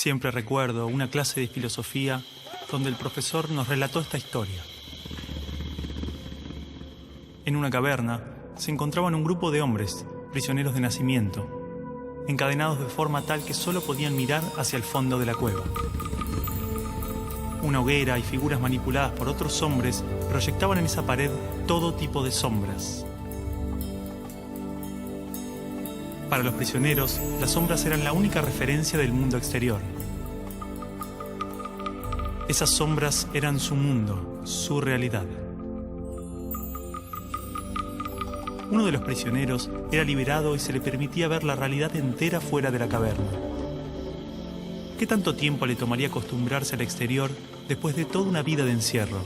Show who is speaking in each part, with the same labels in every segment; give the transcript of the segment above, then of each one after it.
Speaker 1: Siempre recuerdo una clase de filosofía donde el profesor nos relató esta historia. En una caverna se encontraban un grupo de hombres, prisioneros de nacimiento, encadenados de forma tal que solo podían mirar hacia el fondo de la cueva. Una hoguera y figuras manipuladas por otros hombres proyectaban en esa pared todo tipo de sombras. Para los prisioneros, las sombras eran la única referencia del mundo exterior. Esas sombras eran su mundo, su realidad. Uno de los prisioneros era liberado y se le permitía ver la realidad entera fuera de la caverna. ¿Qué tanto tiempo le tomaría acostumbrarse al exterior después de toda una vida de encierro?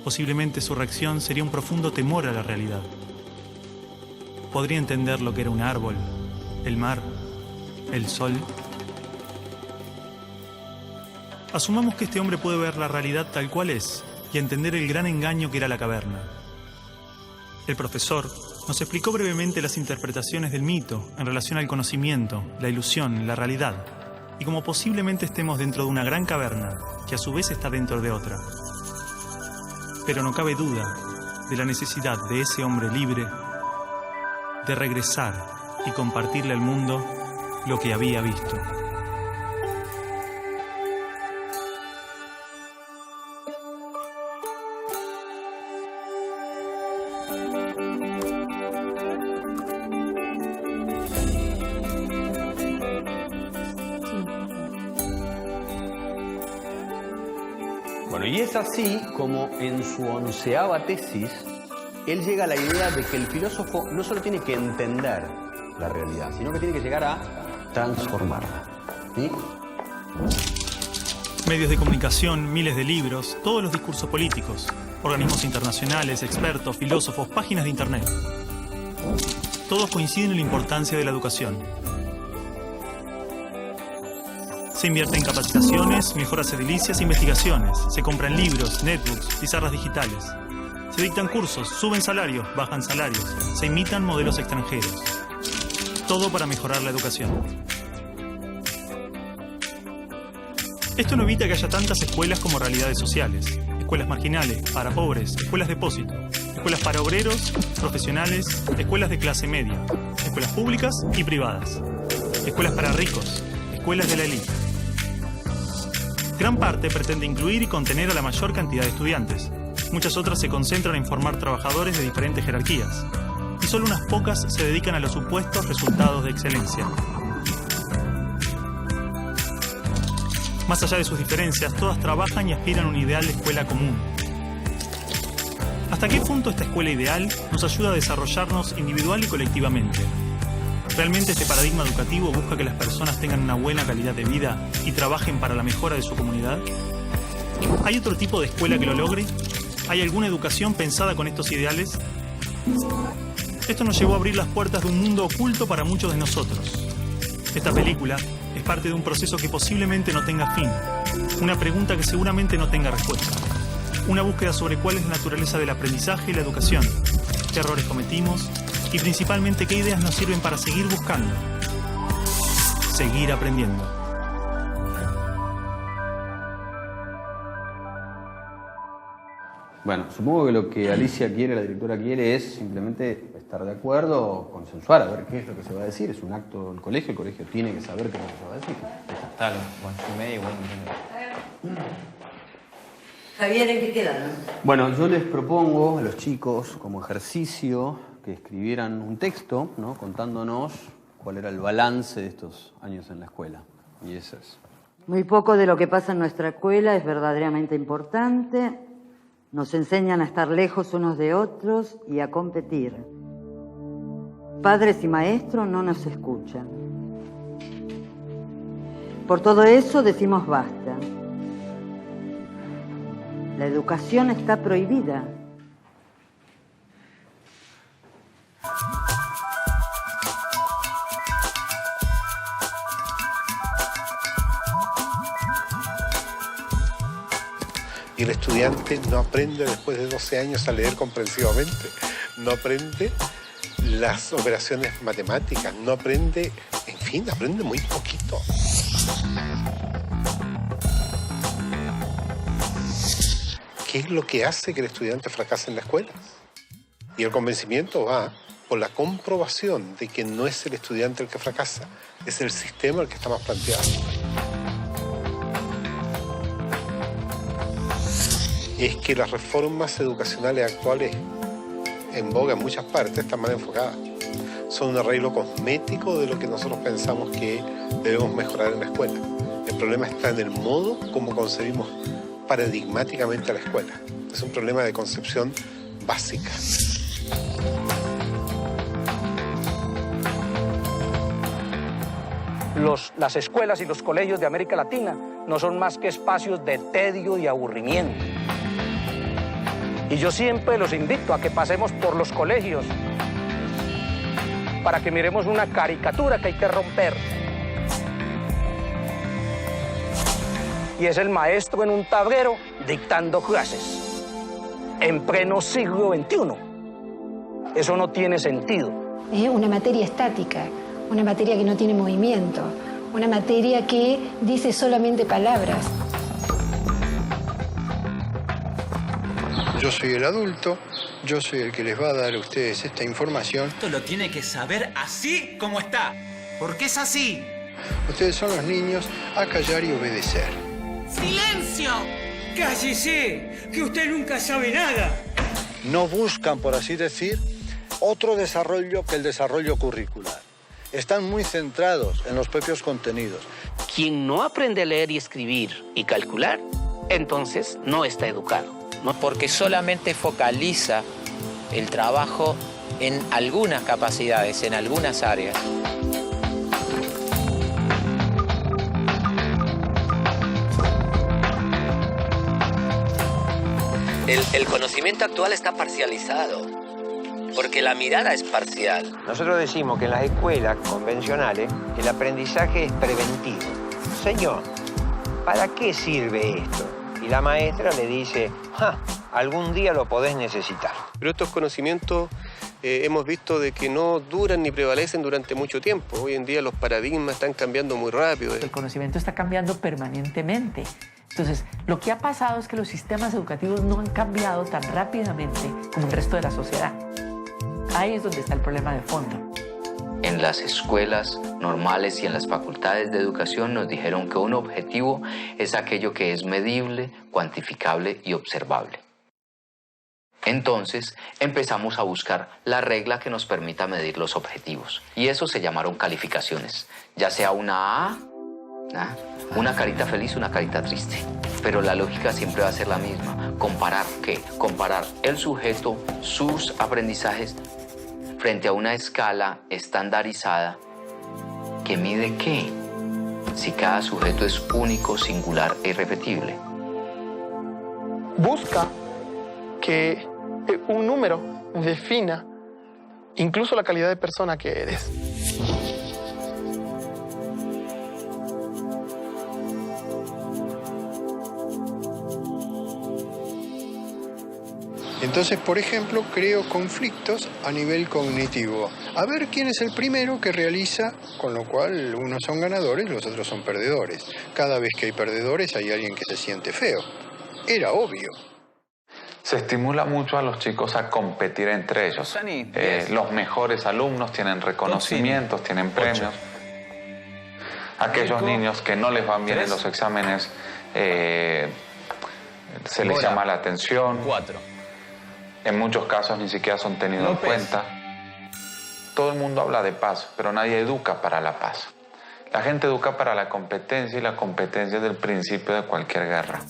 Speaker 1: Posiblemente su reacción sería un profundo temor a la realidad. Podría entender lo que era un árbol, el mar, el sol. Asumamos que este hombre puede ver la realidad tal cual es y entender el gran engaño que era la caverna. El profesor nos explicó brevemente las interpretaciones del mito en relación al conocimiento, la ilusión, la realidad, y cómo posiblemente estemos dentro de una gran caverna que a su vez está dentro de otra. Pero no cabe duda de la necesidad de ese hombre libre de regresar y compartirle al mundo lo que había visto.
Speaker 2: Bueno, y es así como en su 11ª tesis él llega a la idea de que el filósofo no solo tiene que entender la realidad, sino que tiene que llegar a transformarla. ¿Sí?
Speaker 1: Medios de comunicación, miles de libros, todos los discursos políticos, organismos internacionales, expertos, filósofos, páginas de internet. Todos coinciden en la importancia de la educación. Se invierte en capacitaciones, mejoras edilicias e investigaciones. Se compran libros, netbooks, pizarras digitales. Se dictan cursos, suben salarios, bajan salarios. Se imitan modelos extranjeros. Todo para mejorar la educación. Esto no evita que haya tantas escuelas como realidades sociales. Escuelas marginales, para pobres, escuelas depósito. Escuelas para obreros, profesionales, escuelas de clase media. Escuelas públicas y privadas. Escuelas para ricos, escuelas de la élite. Gran parte pretende incluir y contener a la mayor cantidad de estudiantes. Muchas otras se concentran en formar trabajadores de diferentes jerarquías. Y solo unas pocas se dedican a los supuestos resultados de excelencia. Más allá de sus diferencias, todas trabajan y aspiran a un ideal de escuela común. ¿Hasta qué punto esta escuela ideal nos ayuda a desarrollarnos individual y colectivamente? ¿Realmente este paradigma educativo busca que las personas tengan una buena calidad de vida y trabajen para la mejora de su comunidad? ¿Hay otro tipo de escuela que lo logre? ¿Hay alguna educación pensada con estos ideales? Esto nos llevó a abrir las puertas de un mundo oculto para muchos de nosotros. Esta película es parte de un proceso que posiblemente no tenga fin, una pregunta que seguramente no tenga respuesta, una búsqueda sobre cuál es la naturaleza del aprendizaje y la educación, qué errores cometimos y principalmente qué ideas nos sirven para seguir buscando, seguir aprendiendo.
Speaker 2: Bueno, supongo que lo que Alicia quiere, la directora quiere, es simplemente estar de acuerdo, consensuar, a ver qué es lo que se va a decir. Es un acto del colegio, el colegio tiene que saber qué es lo que se va a decir.
Speaker 3: Claro, bueno, bueno.
Speaker 4: Javier, ¿en qué quedaron?
Speaker 2: Bueno, yo les propongo a los chicos, como ejercicio, que escribieran un texto, ¿no?, contándonos cuál era el balance de estos años en la escuela. Y eso es.
Speaker 4: Muy poco de lo que pasa en nuestra escuela es verdaderamente importante. Nos enseñan a estar lejos unos de otros y a competir. Padres y maestros no nos escuchan. Por todo eso decimos basta. La educación está prohibida.
Speaker 5: Y el estudiante no aprende después de 12 años a leer comprensivamente, no aprende las operaciones matemáticas, no aprende, en fin, aprende muy poquito. ¿qué es lo que hace que el estudiante fracase en la escuela? Y el convencimiento va por la comprobación de que no es el estudiante el que fracasa, es el sistema el que está más planteado. Es que las reformas educacionales actuales en boga en muchas partes están mal enfocadas. Son un arreglo cosmético de lo que nosotros pensamos que debemos mejorar en la escuela. El problema está en el modo como concebimos paradigmáticamente a la escuela. Es un problema de concepción básica.
Speaker 6: Las escuelas y los colegios de América Latina no son más que espacios de tedio y aburrimiento. Y yo siempre los invito a que pasemos por los colegios para que miremos una caricatura que hay que romper. Y es el maestro en un tablero dictando clases en pleno siglo XXI. Eso no tiene sentido.
Speaker 7: Es una materia estática, una materia que no tiene movimiento, una materia que dice solamente palabras.
Speaker 8: Yo soy el adulto, yo soy el que les va a dar a ustedes esta información.
Speaker 9: Esto lo tiene que saber así como está, porque es así.
Speaker 8: Ustedes son los niños a callar y obedecer.
Speaker 9: ¡Silencio! ¡Cállese! ¡Que usted nunca sabe nada!
Speaker 10: No buscan, por así decir, otro desarrollo que el desarrollo curricular. Están muy centrados en los propios contenidos.
Speaker 11: Quien no aprende a leer y escribir y calcular, entonces no está educado.
Speaker 3: No, porque solamente focaliza el trabajo en algunas capacidades, en algunas áreas.
Speaker 11: El conocimiento actual está parcializado, porque la mirada es parcial.
Speaker 12: Nosotros decimos que en las escuelas convencionales el aprendizaje es preventivo. Señor, ¿para qué sirve esto? Y la maestra le dice, algún día lo podés necesitar.
Speaker 13: Pero estos conocimientos hemos visto de que no duran ni prevalecen durante mucho tiempo. Hoy en día los paradigmas están cambiando muy rápido.
Speaker 14: El conocimiento está cambiando permanentemente. Entonces, lo que ha pasado es que los sistemas educativos no han cambiado tan rápidamente como el resto de la sociedad. Ahí es donde está el problema de fondo.
Speaker 15: En las escuelas normales y en las facultades de educación nos dijeron que un objetivo es aquello que es medible, cuantificable y observable. Entonces empezamos a buscar la regla que nos permita medir los objetivos. Y eso se llamaron calificaciones, ya sea una A, una carita feliz, una carita triste. Pero la lógica siempre va a ser la misma. ¿Comparar qué? Comparar el sujeto, sus aprendizajes, frente a una escala estandarizada que mide qué, si cada sujeto es único, singular e irrepetible.
Speaker 16: Busca que un número defina incluso la calidad de persona que eres.
Speaker 8: Entonces, por ejemplo, creo conflictos a nivel cognitivo. A ver quién es el primero que realiza, con lo cual unos son ganadores, los otros son perdedores. Cada vez que hay perdedores hay alguien que se siente feo. Era obvio.
Speaker 17: Se estimula mucho a los chicos a competir entre ellos. Los mejores alumnos tienen reconocimientos, tienen premios. Aquellos niños que no les van bien en los exámenes, se les llama la atención.
Speaker 3: 4.
Speaker 17: En muchos casos ni siquiera son tenidos en cuenta. Todo el mundo habla de paz, pero nadie educa para la paz. La gente educa para la competencia y la competencia es el principio de cualquier guerra.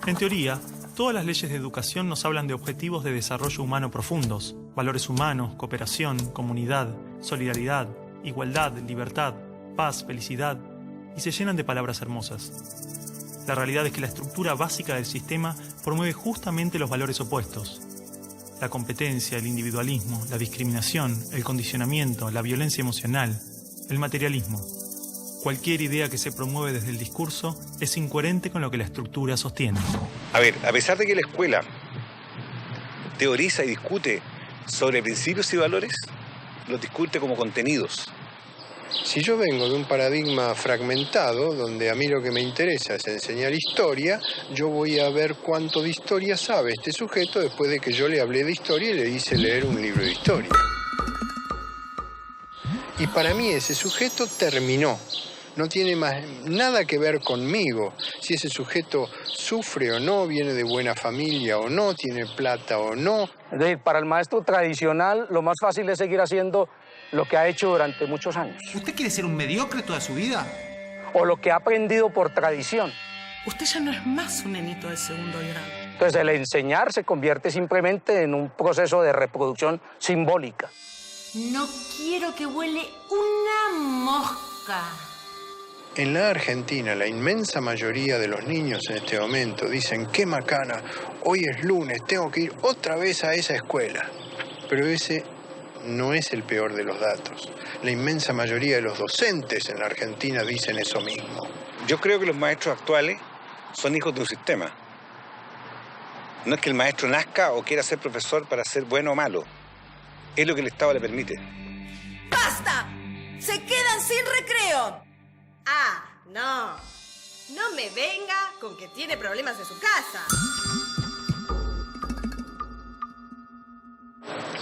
Speaker 1: En teoría, todas las leyes de educación nos hablan de objetivos de desarrollo humano profundos, valores humanos, cooperación, comunidad, solidaridad, igualdad, libertad, paz, felicidad, y se llenan de palabras hermosas. La realidad es que la estructura básica del sistema promueve justamente los valores opuestos. La competencia, el individualismo, la discriminación, el condicionamiento, la violencia emocional, el materialismo. Cualquier idea que se promueve desde el discurso es incoherente con lo que la estructura sostiene.
Speaker 18: A ver, a pesar de que la escuela teoriza y discute sobre principios y valores, los discute como contenidos.
Speaker 8: Si yo vengo de un paradigma fragmentado, donde a mí lo que me interesa es enseñar historia, yo voy a ver cuánto de historia sabe este sujeto después de que yo le hablé de historia y le hice leer un libro de historia. Y para mí ese sujeto terminó. No tiene más nada que ver conmigo. Si ese sujeto sufre o no, viene de buena familia o no, tiene plata o no.
Speaker 6: Es decir, para el maestro tradicional, lo más fácil es seguir haciendo lo que ha hecho durante muchos años.
Speaker 9: ¿Usted quiere ser un mediocre toda su vida?
Speaker 6: O lo que ha aprendido por tradición.
Speaker 9: Usted ya no es más un nenito de segundo grado.
Speaker 6: Entonces, el enseñar se convierte simplemente en un proceso de reproducción simbólica.
Speaker 19: No quiero que huele una mosca.
Speaker 8: En la Argentina, la inmensa mayoría de los niños en este momento dicen, qué macana, hoy es lunes, tengo que ir otra vez a esa escuela. Pero ese no es el peor de los datos. La inmensa mayoría de los docentes en la Argentina dicen eso mismo.
Speaker 18: Yo creo que los maestros actuales son hijos de un sistema. No es que el maestro nazca o quiera ser profesor para ser bueno o malo. Es lo que el Estado le permite.
Speaker 19: ¡Basta! ¡Se quedan sin recreo! Ah, no. No me venga con que tiene problemas en su casa.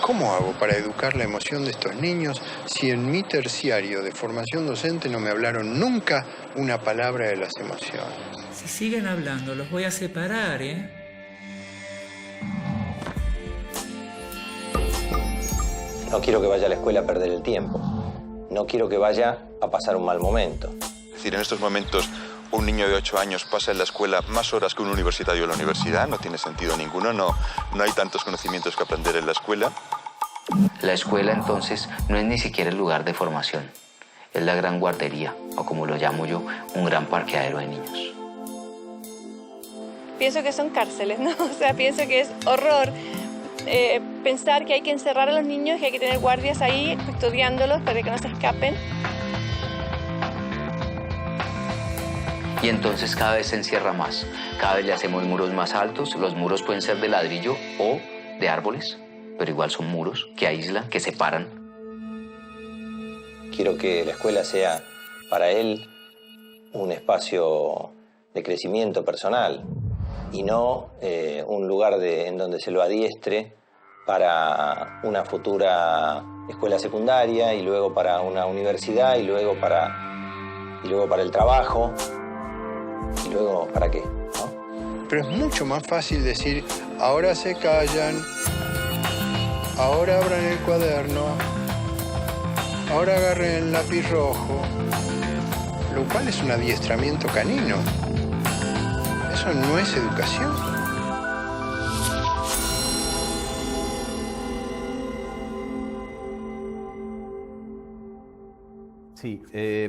Speaker 8: ¿Cómo hago para educar la emoción de estos niños si en mi terciario de formación docente no me hablaron nunca una palabra de las emociones?
Speaker 9: Si siguen hablando, los voy a separar, ¿eh?
Speaker 12: No quiero que vaya a la escuela a perder el tiempo. No quiero que vaya a pasar un mal momento.
Speaker 20: Es decir, en estos momentos un niño de 8 años pasa en la escuela más horas que un universitario en la universidad. No tiene sentido ninguno. No hay tantos conocimientos que aprender en la escuela.
Speaker 15: La escuela, entonces, no es ni siquiera el lugar de formación. Es la gran guardería, o como lo llamo yo, un gran parqueadero de niños.
Speaker 21: Pienso que son cárceles, ¿no? O sea, pienso que es horror pensar que hay que encerrar a los niños, que hay que tener guardias ahí custodiándolos para que no se escapen.
Speaker 15: Y entonces cada vez se encierra más. Cada vez le hacemos muros más altos. Los muros pueden ser de ladrillo o de árboles, pero igual son muros que aíslan, que separan.
Speaker 12: Quiero que la escuela sea para él un espacio de crecimiento personal y no un lugar en donde se lo adiestre para una futura escuela secundaria y luego para una universidad y luego para el trabajo. ¿Y luego para qué? ¿No?
Speaker 8: Pero es mucho más fácil decir, ahora se callan, ahora abran el cuaderno, ahora agarren el lápiz rojo, lo cual es un adiestramiento canino. Eso no es educación.
Speaker 2: Sí,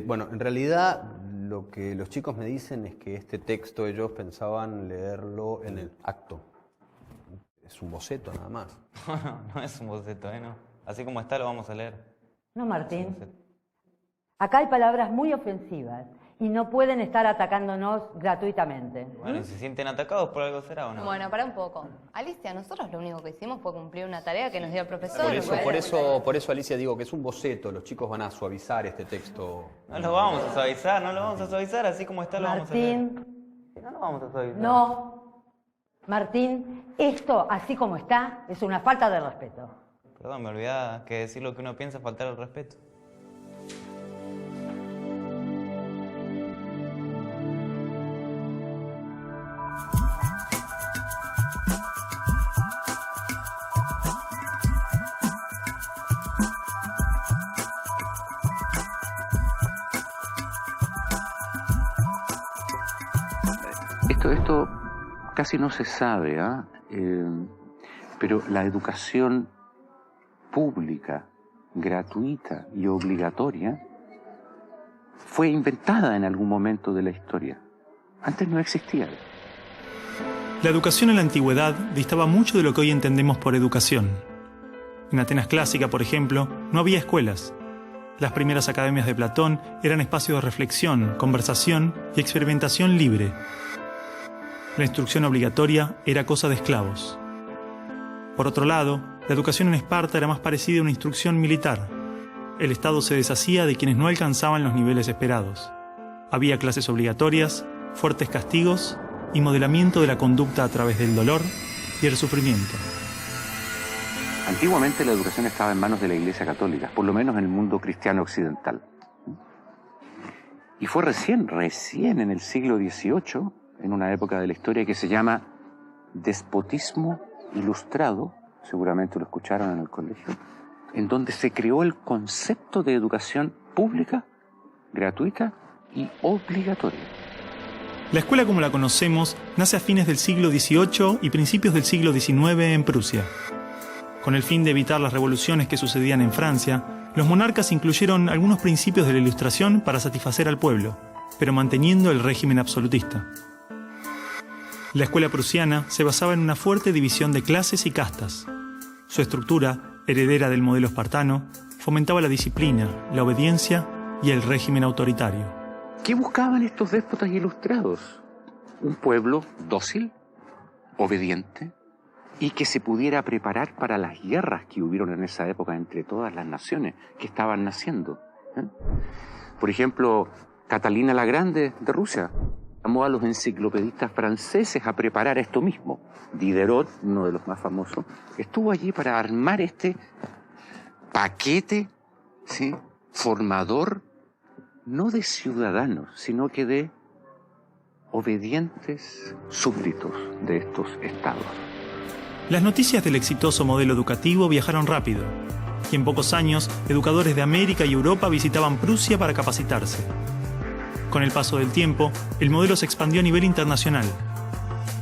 Speaker 2: bueno, en realidad lo que los chicos me dicen es que este texto ellos pensaban leerlo en el acto. Es un boceto nada más.
Speaker 22: No es un boceto, no. Así como está lo vamos a leer.
Speaker 4: No, Martín. Acá hay palabras muy ofensivas y no pueden estar atacándonos gratuitamente.
Speaker 22: Bueno, y se sienten atacados por algo será o no.
Speaker 23: Bueno, para un poco. Alicia, nosotros lo único que hicimos fue cumplir una tarea que nos dio el profesor.
Speaker 2: Por eso, Alicia, digo que es un boceto. Los chicos van a suavizar este texto.
Speaker 22: No lo vamos a suavizar, así como está lo vamos a leer.
Speaker 4: Martín.
Speaker 22: No lo vamos a suavizar.
Speaker 4: No. Martín, esto, así como está, es una falta de respeto.
Speaker 22: Perdón, me olvidaba que decir lo que uno piensa es faltar el respeto.
Speaker 24: Esto casi no se sabe, pero la educación pública, gratuita y obligatoria fue inventada en algún momento de la historia. Antes no existía.
Speaker 1: La educación en la antigüedad distaba mucho de lo que hoy entendemos por educación. En Atenas clásica, por ejemplo, no había escuelas. Las primeras academias de Platón eran espacios de reflexión, conversación y experimentación libre. La instrucción obligatoria era cosa de esclavos. Por otro lado, la educación en Esparta era más parecida a una instrucción militar. el Estado se deshacía de quienes no alcanzaban los niveles esperados. Había clases obligatorias, fuertes castigos y modelamiento de la conducta a través del dolor y el sufrimiento.
Speaker 24: Antiguamente la educación estaba en manos de la Iglesia Católica, por lo menos en el mundo cristiano occidental. Y fue recién en el siglo XVIII, en una época de la historia que se llama despotismo ilustrado, seguramente lo escucharon en el colegio, en donde se creó el concepto de educación pública, gratuita y obligatoria.
Speaker 1: La escuela como la conocemos nace a fines del siglo XVIII y principios del siglo XIX en Prusia. Con el fin de evitar las revoluciones que sucedían en Francia, los monarcas incluyeron algunos principios de la Ilustración para satisfacer al pueblo, pero manteniendo el régimen absolutista. La escuela prusiana se basaba en una fuerte división de clases y castas. Su estructura, heredera del modelo espartano, fomentaba la disciplina, la obediencia y el régimen autoritario.
Speaker 24: ¿Qué buscaban estos déspotas ilustrados? Un pueblo dócil, obediente, y que se pudiera preparar para las guerras que hubieron en esa época entre todas las naciones que estaban naciendo. Por ejemplo, Catalina la Grande de Rusia llamó a los enciclopedistas franceses a preparar esto mismo. Diderot, uno de los más famosos, estuvo allí para armar este paquete, ¿sí?, formador, no de ciudadanos, sino que de obedientes súbditos de estos estados.
Speaker 1: Las noticias del exitoso modelo educativo viajaron rápido, y en pocos años, educadores de América y Europa visitaban Prusia para capacitarse. Con el paso del tiempo, el modelo se expandió a nivel internacional.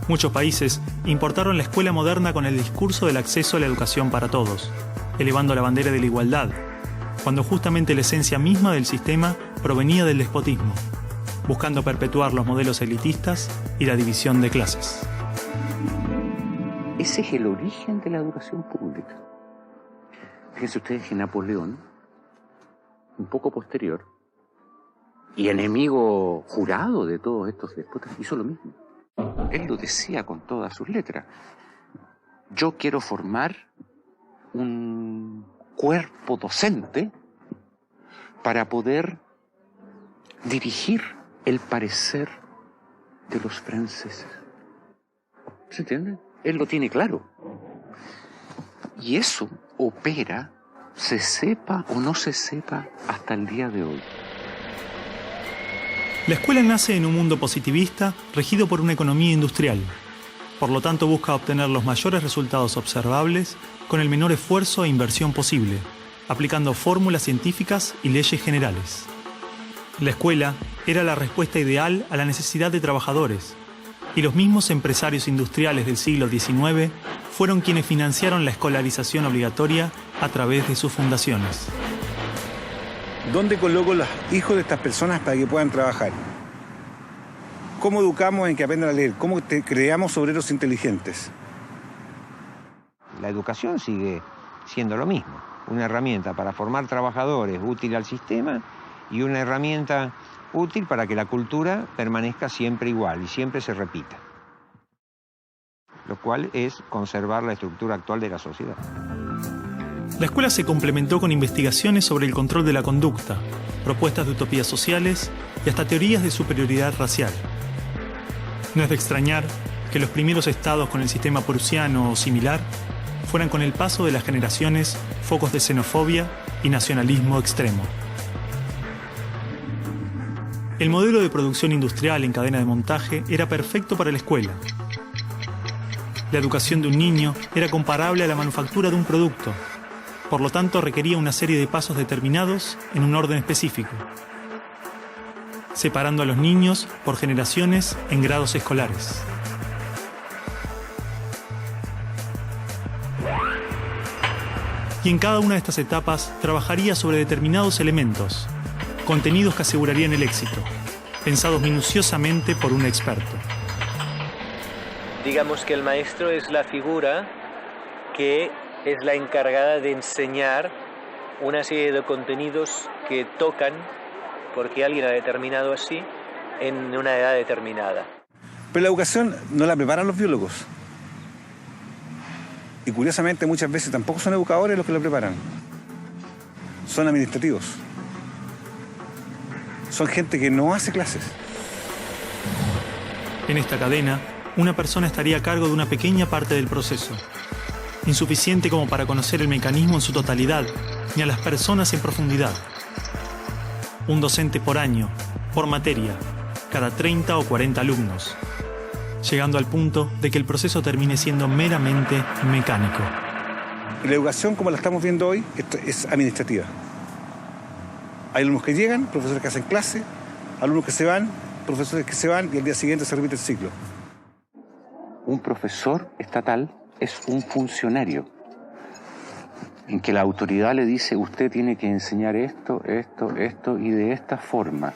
Speaker 1: Muchos países importaron la escuela moderna con el discurso del acceso a la educación para todos, elevando la bandera de la igualdad, cuando justamente la esencia misma del sistema provenía del despotismo, buscando perpetuar los modelos elitistas y la división de clases.
Speaker 24: Ese es el origen de la educación pública. Fíjense ustedes que Napoleón, un poco posterior, y enemigo jurado de todos estos déspotas, hizo lo mismo. Él lo decía con todas sus letras. Yo quiero formar un cuerpo docente para poder dirigir el parecer de los franceses. ¿Se entiende? Él lo tiene claro. Y eso opera, se sepa o no se sepa, hasta el día de hoy.
Speaker 1: La escuela nace en un mundo positivista regido por una economía industrial. Por lo tanto, busca obtener los mayores resultados observables con el menor esfuerzo e inversión posible, aplicando fórmulas científicas y leyes generales. La escuela era la respuesta ideal a la necesidad de trabajadores, y los mismos empresarios industriales del siglo XIX fueron quienes financiaron la escolarización obligatoria a través de sus fundaciones.
Speaker 18: ¿Dónde coloco los hijos de estas personas para que puedan trabajar? ¿Cómo educamos en que aprendan a leer? ¿Cómo creamos obreros inteligentes?
Speaker 12: La educación sigue siendo lo mismo, una herramienta para formar trabajadores útil al sistema y una herramienta útil para que la cultura permanezca siempre igual y siempre se repita, lo cual es conservar la estructura actual de la sociedad.
Speaker 1: La escuela se complementó con investigaciones sobre el control de la conducta, propuestas de utopías sociales y hasta teorías de superioridad racial. No es de extrañar que los primeros estados con el sistema prusiano o similar fueran con el paso de las generaciones focos de xenofobia y nacionalismo extremo. El modelo de producción industrial en cadena de montaje era perfecto para la escuela. La educación de un niño era comparable a la manufactura de un producto. Por lo tanto, requería una serie de pasos determinados en un orden específico, separando a los niños por generaciones en grados escolares. Y en cada una de estas etapas trabajaría sobre determinados elementos, contenidos que asegurarían el éxito, pensados minuciosamente por un experto.
Speaker 5: Digamos que el maestro es la figura que es la encargada de enseñar una serie de contenidos que tocan, porque alguien ha determinado así, en una edad determinada.
Speaker 18: Pero la educación no la preparan los biólogos. Y curiosamente muchas veces tampoco son educadores los que la preparan. son administrativos. Son gente que no hace clases.
Speaker 1: En esta cadena, una persona estaría a cargo de una pequeña parte del proceso, insuficiente como para conocer el mecanismo en su totalidad, ni a las personas en profundidad. Un docente por año, por materia, cada 30 o 40 alumnos, llegando al punto de que el proceso termine siendo meramente mecánico.
Speaker 18: Y la educación, como la estamos viendo hoy, es administrativa. Hay alumnos que llegan, profesores que hacen clase, alumnos que se van, profesores que se van y al día siguiente se repite el ciclo.
Speaker 24: Un profesor estatal es un funcionario en que la autoridad le dice: usted tiene que enseñar esto y de esta forma.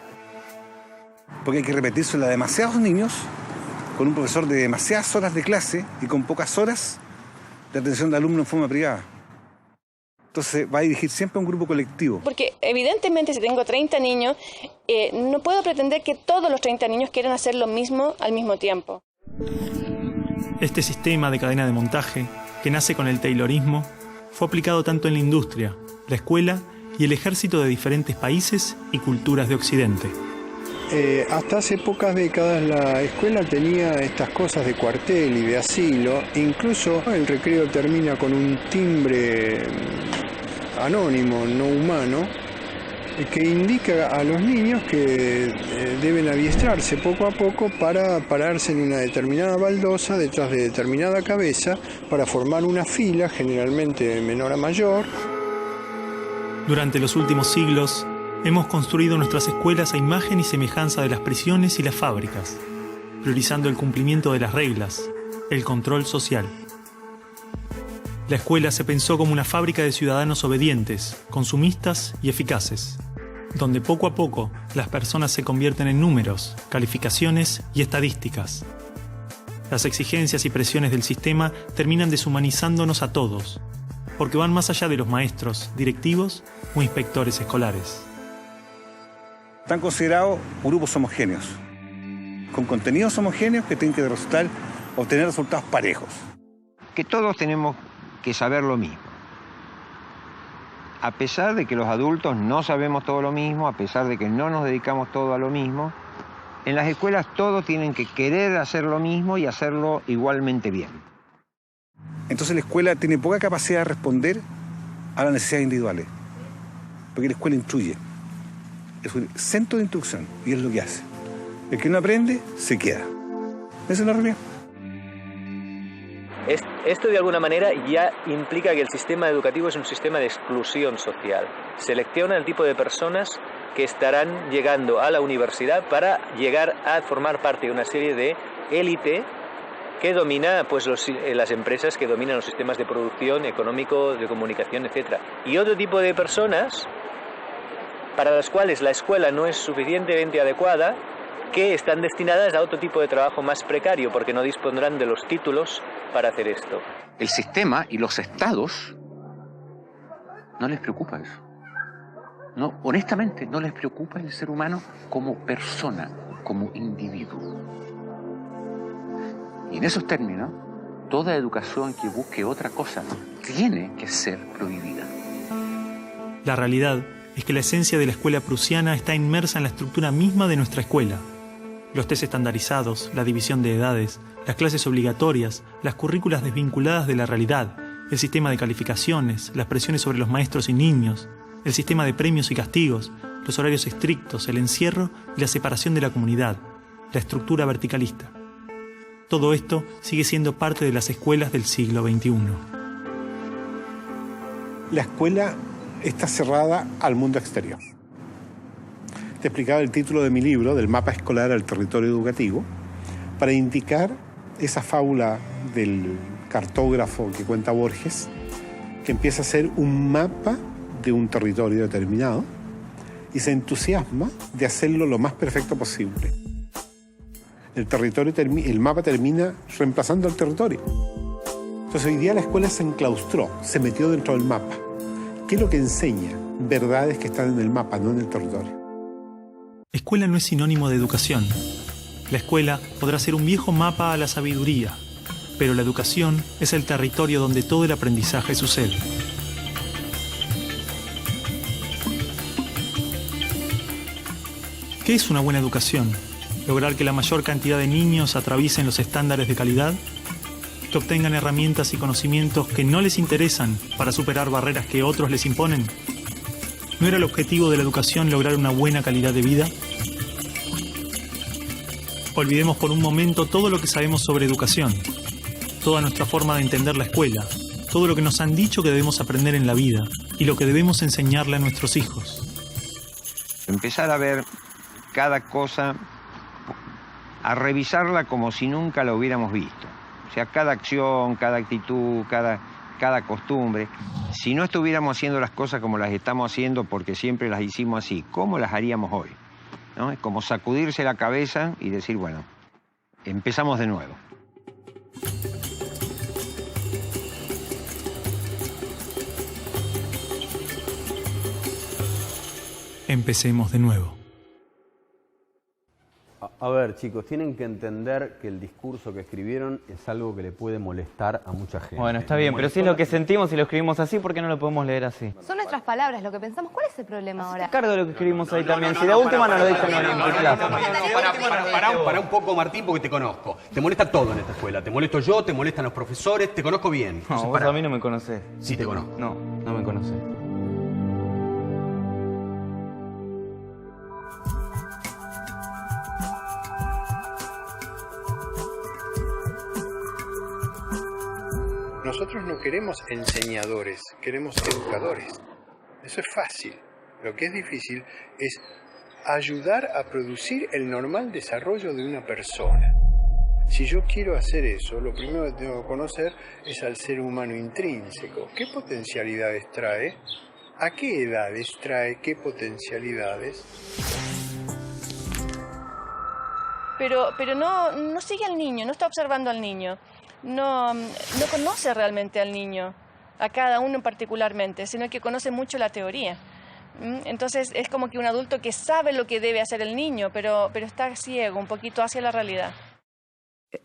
Speaker 18: Porque hay que repetírselo a demasiados niños con un profesor de demasiadas horas de clase y con pocas horas de atención de alumnos en forma privada. Entonces va a dirigir siempre a un grupo colectivo.
Speaker 21: Porque evidentemente si tengo 30 niños, no puedo pretender que todos los 30 niños quieran hacer lo mismo al mismo tiempo.
Speaker 1: Este sistema de cadena de montaje, que nace con el taylorismo, fue aplicado tanto en la industria, la escuela y el ejército de diferentes países y culturas de Occidente.
Speaker 8: Hasta hace pocas décadas la escuela tenía estas cosas de cuartel y de asilo. Incluso el recreo termina con un timbre anónimo, no humano, que indica a los niños que deben adiestrarse poco a poco para pararse en una determinada baldosa detrás de determinada cabeza para formar una fila, generalmente de menor a mayor.
Speaker 1: Durante los últimos siglos, hemos construido nuestras escuelas a imagen y semejanza de las prisiones y las fábricas, priorizando el cumplimiento de las reglas, el control social. La escuela se pensó como una fábrica de ciudadanos obedientes, consumistas y eficaces, donde poco a poco las personas se convierten en números, calificaciones y estadísticas. Las exigencias y presiones del sistema terminan deshumanizándonos a todos, porque van más allá de los maestros, directivos o inspectores escolares.
Speaker 18: Están considerados grupos homogéneos, con contenidos homogéneos que tienen que obtener resultados parejos.
Speaker 12: Que todos tenemos que saber lo mismo. A pesar de que los adultos no sabemos todo lo mismo, a pesar de que no nos dedicamos todo a lo mismo, en las escuelas todos tienen que querer hacer lo mismo y hacerlo igualmente bien.
Speaker 18: Entonces la escuela tiene poca capacidad de responder a las necesidades individuales, porque la escuela instruye. Es un centro de instrucción y es lo que hace. El que no aprende, se queda. Esa es la realidad.
Speaker 5: Esto de alguna manera ya implica que el sistema educativo es un sistema de exclusión social. Selecciona el tipo de personas que estarán llegando a la universidad para llegar a formar parte de una serie de élite que domina pues, las empresas que dominan los sistemas de producción, económico, de comunicación, etc. Y otro tipo de personas para las cuales la escuela no es suficientemente adecuada, que están destinadas a otro tipo de trabajo más precario, porque no dispondrán de los títulos para hacer esto.
Speaker 24: El sistema y los estados no les preocupa eso. No, honestamente, no les preocupa el ser humano como persona, como individuo. Y en esos términos, toda educación que busque otra cosa tiene que ser prohibida.
Speaker 1: La realidad es que la esencia de la escuela prusiana está inmersa en la estructura misma de nuestra escuela. Los test estandarizados, la división de edades, las clases obligatorias, las currículas desvinculadas de la realidad, el sistema de calificaciones, las presiones sobre los maestros y niños, el sistema de premios y castigos, los horarios estrictos, el encierro y la separación de la comunidad, la estructura verticalista. Todo esto sigue siendo parte de las escuelas del siglo XXI.
Speaker 7: La escuela está cerrada al mundo exterior. Te explicaba el título de mi libro, del mapa escolar al territorio educativo, para indicar esa fábula del cartógrafo que cuenta Borges, que empieza a ser un mapa de un territorio determinado y se entusiasma de hacerlo lo más perfecto posible. El mapa termina reemplazando al territorio. Entonces hoy día la escuela se enclaustró, se metió dentro del mapa. ¿Qué es lo que enseña? Verdades que están en el mapa, no en el territorio.
Speaker 1: Escuela no es sinónimo de educación. La escuela podrá ser un viejo mapa a la sabiduría, pero la educación es el territorio donde todo el aprendizaje sucede. ¿Qué es una buena educación? ¿Lograr que la mayor cantidad de niños atraviesen los estándares de calidad? ¿Que obtengan herramientas y conocimientos que no les interesan para superar barreras que otros les imponen? ¿No era el objetivo de la educación lograr una buena calidad de vida? Olvidemos por un momento todo lo que sabemos sobre educación, toda nuestra forma de entender la escuela, todo lo que nos han dicho que debemos aprender en la vida y lo que debemos enseñarle a nuestros hijos.
Speaker 12: Empezar a ver cada cosa, a revisarla como si nunca la hubiéramos visto. O sea, cada acción, cada actitud, cada costumbre. Si no estuviéramos haciendo las cosas como las estamos haciendo porque siempre las hicimos así, ¿cómo las haríamos hoy? ¿No? Es como sacudirse la cabeza y decir, bueno, empezamos de nuevo.
Speaker 1: Empecemos de nuevo.
Speaker 2: A ver, chicos, tienen que entender que el discurso que escribieron es algo que le puede molestar a mucha gente.
Speaker 22: Bueno, está bien, pero si es lo que sentimos y lo escribimos así, ¿por qué no lo podemos leer así?
Speaker 23: Son nuestras palabras, lo que pensamos. ¿Cuál es el problema ahora?
Speaker 22: Cargo de lo que escribimos ahí también. Si de última no lo dicen en tu clase.
Speaker 2: Pará un poco, Martín, porque te conozco. Te molesta todo en esta escuela. Te molesto yo, te molestan los profesores, te conozco bien.
Speaker 22: No, vos a mí no me conocés.
Speaker 2: Sí te conozco.
Speaker 22: No, no me conocés.
Speaker 8: Nosotros no queremos enseñadores, queremos educadores. Eso es fácil. Lo que es difícil es ayudar a producir el normal desarrollo de una persona. Si yo quiero hacer eso, lo primero que tengo que conocer es al ser humano intrínseco. ¿Qué potencialidades trae? ¿A qué edades trae qué potencialidades?
Speaker 21: Pero no sigue al niño, no está observando al niño. No conoce realmente al niño, a cada uno particularmente, sino que conoce mucho la teoría. Entonces es como que un adulto que sabe lo que debe hacer el niño, pero está ciego un poquito hacia la realidad.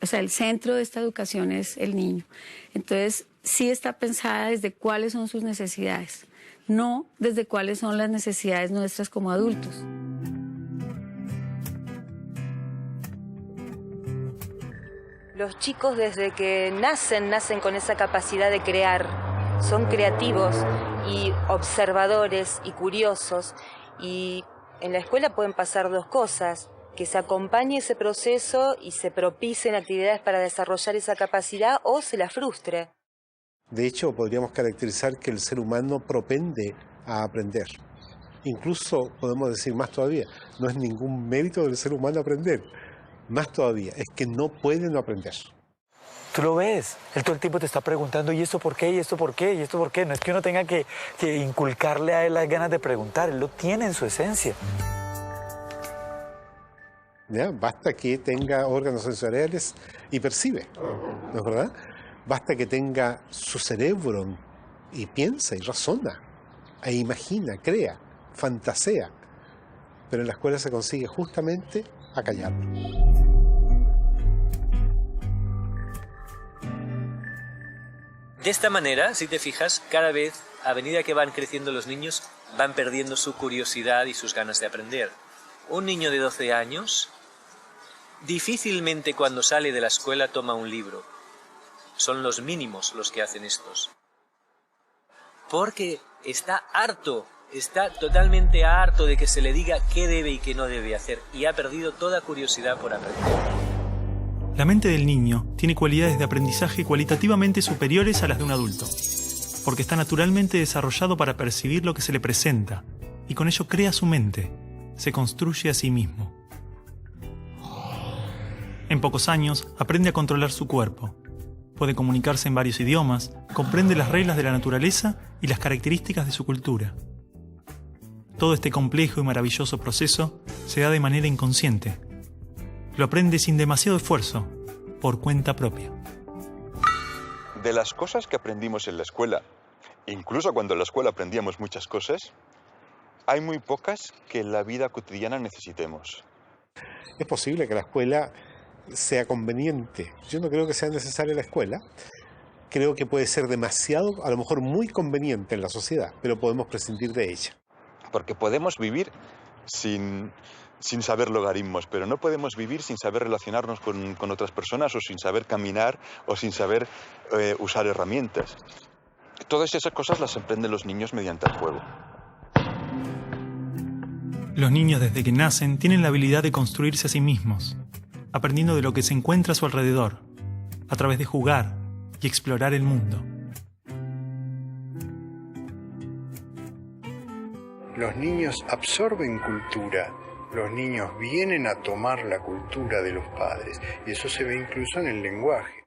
Speaker 10: O sea, el centro de esta educación es el niño. Entonces sí está pensada desde cuáles son sus necesidades, no desde cuáles son las necesidades nuestras como adultos.
Speaker 11: Los chicos desde que nacen con esa capacidad de crear. Son creativos y observadores y curiosos. Y en la escuela pueden pasar dos cosas: que se acompañe ese proceso y se propicien actividades para desarrollar esa capacidad, o se la frustre.
Speaker 7: De hecho, podríamos caracterizar que el ser humano propende a aprender. Incluso podemos decir más todavía, no es ningún mérito del ser humano aprender. Más todavía, es que no puede no aprender.
Speaker 13: Tú lo ves, él todo el tiempo te está preguntando, ¿y esto por qué? ¿Y esto por qué? ¿Y esto por qué? No es que uno tenga que inculcarle a él las ganas de preguntar, él lo tiene en su esencia.
Speaker 7: ¿Ya? Basta que tenga órganos sensoriales y percibe, ¿no es verdad? Basta que tenga su cerebro y piensa y razona, e imagina, crea, fantasea. Pero en la escuela se consigue justamente acallarlo.
Speaker 5: De esta manera, si te fijas, cada vez, a medida que van creciendo los niños, van perdiendo su curiosidad y sus ganas de aprender. Un niño de 12 años difícilmente cuando sale de la escuela toma un libro. Son los mínimos los que hacen estos. Porque está harto, está totalmente harto de que se le diga qué debe y qué no debe hacer, y ha perdido toda curiosidad por aprender.
Speaker 1: La mente del niño tiene cualidades de aprendizaje cualitativamente superiores a las de un adulto, porque está naturalmente desarrollado para percibir lo que se le presenta, y con ello crea su mente, se construye a sí mismo. En pocos años aprende a controlar su cuerpo, puede comunicarse en varios idiomas, comprende las reglas de la naturaleza y las características de su cultura. Todo este complejo y maravilloso proceso se da de manera inconsciente. Lo aprende sin demasiado esfuerzo, por cuenta propia.
Speaker 20: De las cosas que aprendimos en la escuela, incluso cuando en la escuela aprendíamos muchas cosas, hay muy pocas que en la vida cotidiana necesitemos.
Speaker 7: Es posible que la escuela sea conveniente. Yo no creo que sea necesaria la escuela. Creo que puede ser demasiado, a lo mejor muy conveniente en la sociedad, pero podemos prescindir de ella.
Speaker 20: Porque podemos vivir sin sin saber logaritmos, pero no podemos vivir sin saber relacionarnos con otras personas o sin saber caminar o sin saber usar herramientas. Todas esas cosas las aprenden los niños mediante el juego.
Speaker 1: Los niños desde que nacen tienen la habilidad de construirse a sí mismos, aprendiendo de lo que se encuentra a su alrededor, a través de jugar y explorar el mundo.
Speaker 8: Los niños absorben cultura, los niños vienen a tomar la cultura de los padres, y eso se ve incluso en el lenguaje.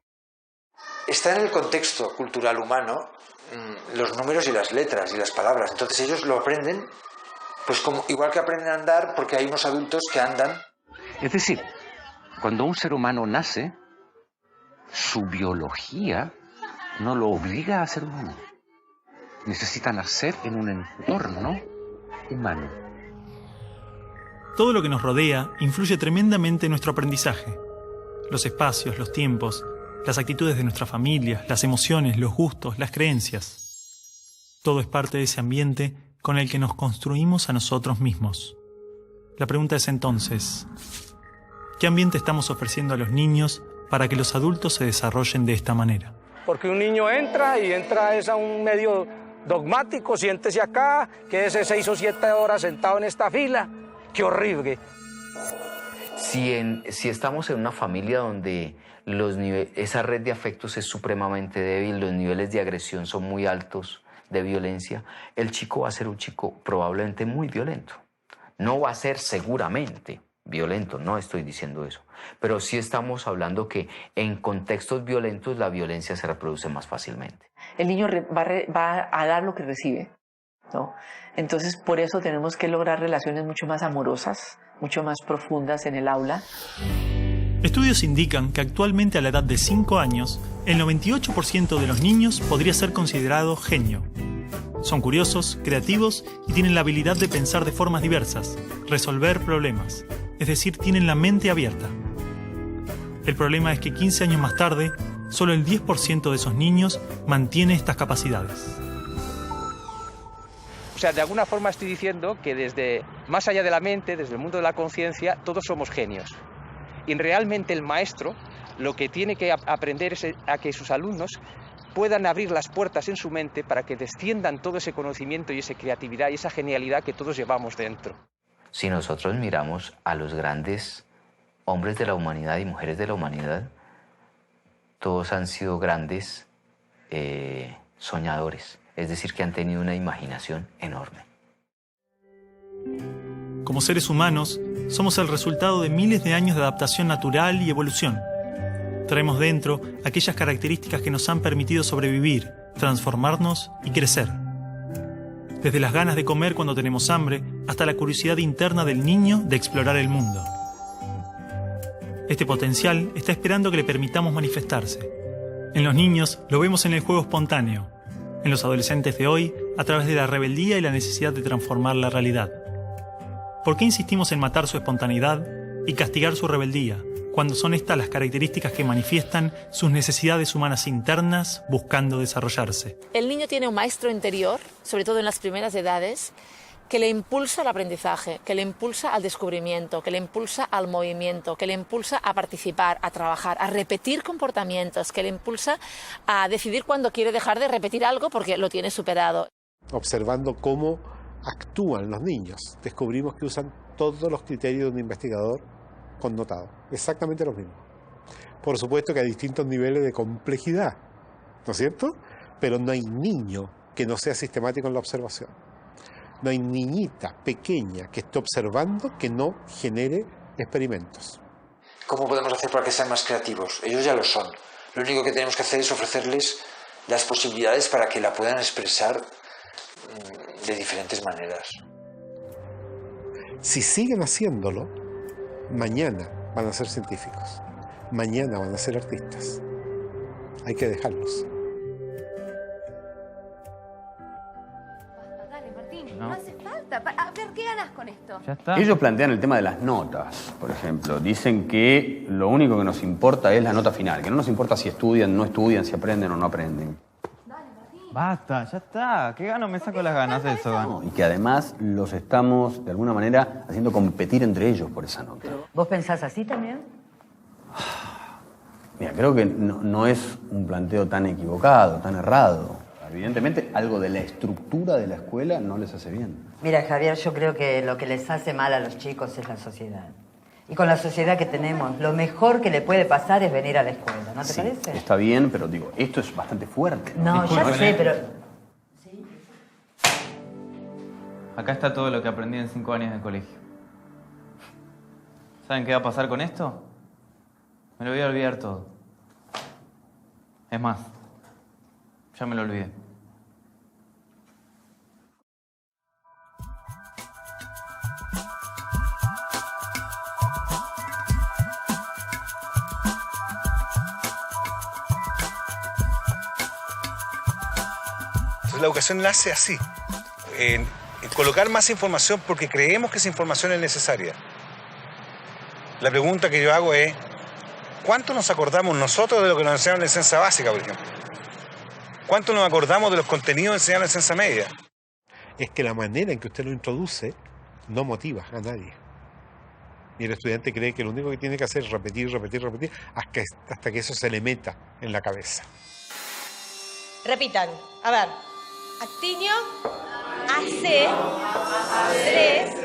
Speaker 3: Está en el contexto cultural humano los números y las letras y las palabras, entonces ellos lo aprenden, pues como, igual que aprenden a andar porque hay unos adultos que andan.
Speaker 24: Es decir, cuando un ser humano nace, su biología no lo obliga a ser humano. Necesita nacer en un entorno humano.
Speaker 1: Todo lo que nos rodea influye tremendamente en nuestro aprendizaje. Los espacios, los tiempos, las actitudes de nuestra familia, las emociones, los gustos, las creencias. Todo es parte de ese ambiente con el que nos construimos a nosotros mismos. La pregunta es entonces, ¿qué ambiente estamos ofreciendo a los niños para que los adultos se desarrollen de esta manera?
Speaker 6: Porque un niño entra es a un medio dogmático, siéntese acá, quédese 6 o 7 horas sentado en esta fila. ¡Qué horrible!
Speaker 15: Si estamos en una familia donde esa red de afectos es supremamente débil, los niveles de agresión son muy altos, de violencia, el chico va a ser un chico probablemente muy violento. No va a ser seguramente violento, no estoy diciendo eso, pero sí estamos hablando que en contextos violentos la violencia se reproduce más fácilmente.
Speaker 14: El niño va a dar lo que recibe, ¿no? Entonces, por eso tenemos que lograr relaciones mucho más amorosas, mucho más profundas en el aula.
Speaker 1: Estudios indican que actualmente a la edad de 5 años, el 98% de los niños podría ser considerado genio. Son curiosos, creativos y tienen la habilidad de pensar de formas diversas, resolver problemas, es decir, tienen la mente abierta. El problema es que 15 años más tarde, solo el 10% de esos niños mantiene estas capacidades.
Speaker 16: O sea, de alguna forma estoy diciendo que desde más allá de la mente, desde el mundo de la conciencia, todos somos genios. Y realmente el maestro lo que tiene que aprender es a que sus alumnos puedan abrir las puertas en su mente para que desciendan todo ese conocimiento y esa creatividad y esa genialidad que todos llevamos dentro.
Speaker 15: Si nosotros miramos a los grandes hombres de la humanidad y mujeres de la humanidad, todos han sido grandes soñadores, es decir, que han tenido una imaginación enorme.
Speaker 1: Como seres humanos, somos el resultado de miles de años de adaptación natural y evolución. Traemos dentro aquellas características que nos han permitido sobrevivir, transformarnos y crecer. Desde las ganas de comer cuando tenemos hambre, hasta la curiosidad interna del niño de explorar el mundo. Este potencial está esperando que le permitamos manifestarse. En los niños lo vemos en el juego espontáneo, en los adolescentes de hoy a través de la rebeldía y la necesidad de transformar la realidad. ¿Por qué insistimos en matar su espontaneidad y castigar su rebeldía, cuando son estas las características que manifiestan sus necesidades humanas internas buscando desarrollarse?
Speaker 17: El niño tiene un maestro interior, sobre todo en las primeras edades, que le impulsa al aprendizaje, que le impulsa al descubrimiento, que le impulsa al movimiento, que le impulsa a participar, a trabajar, a repetir comportamientos, que le impulsa a decidir cuándo quiere dejar de repetir algo porque lo tiene superado.
Speaker 7: Observando cómo actúan los niños, descubrimos que usan todos los criterios de un investigador connotado, exactamente los mismos. Por supuesto que hay distintos niveles de complejidad, ¿no es cierto? Pero no hay niño que no sea sistemático en la observación. No hay niñita pequeña que esté observando que no genere experimentos.
Speaker 3: ¿Cómo podemos hacer para que sean más creativos? Ellos ya lo son. Lo único que tenemos que hacer es ofrecerles las posibilidades para que la puedan expresar de diferentes maneras.
Speaker 7: Si siguen haciéndolo, mañana van a ser científicos, mañana van a ser artistas. Hay que dejarlos.
Speaker 23: Dale, Martín, no hace falta. A ver, ¿qué ganas con esto?
Speaker 2: Ya está. Ellos plantean el tema de las notas, por ejemplo. Dicen que lo único que nos importa es la nota final, que no nos importa si estudian, no estudian, si aprenden o no aprenden.
Speaker 22: Basta, ya está. ¿Qué gano? Me saco las ganas de eso.
Speaker 2: No, y que además los estamos, de alguna manera, haciendo competir entre ellos por esa nota.
Speaker 4: ¿Vos pensás así también?
Speaker 2: Mira, creo que no es un planteo tan equivocado, tan errado. Evidentemente, algo de la estructura de la escuela no les hace bien.
Speaker 4: Mira, Javier, yo creo que lo que les hace mal a los chicos es la sociedad. Y con la sociedad que tenemos, lo mejor que le puede pasar es venir a la escuela, ¿no te parece?
Speaker 2: Está bien, pero digo, esto es bastante fuerte.
Speaker 4: No,
Speaker 22: Disculpen,
Speaker 4: ya sé, pero...
Speaker 22: Acá está todo lo que aprendí en 5 años de colegio. ¿Saben qué va a pasar con esto? Me lo voy a olvidar todo. Es más, ya me lo olvidé.
Speaker 9: Entonces la educación nace así, en colocar más información porque creemos que esa información es necesaria. La pregunta que yo hago es, ¿cuánto nos acordamos nosotros de lo que nos enseñaron en ciencia básica, por ejemplo? ¿Cuánto nos acordamos de los contenidos enseñados en ciencia media?
Speaker 7: Es que la manera en que usted lo introduce no motiva a nadie. Y el estudiante cree que lo único que tiene que hacer es repetir hasta que eso se le meta en la cabeza.
Speaker 18: Repitan. A ver. Actinio, AC, 3,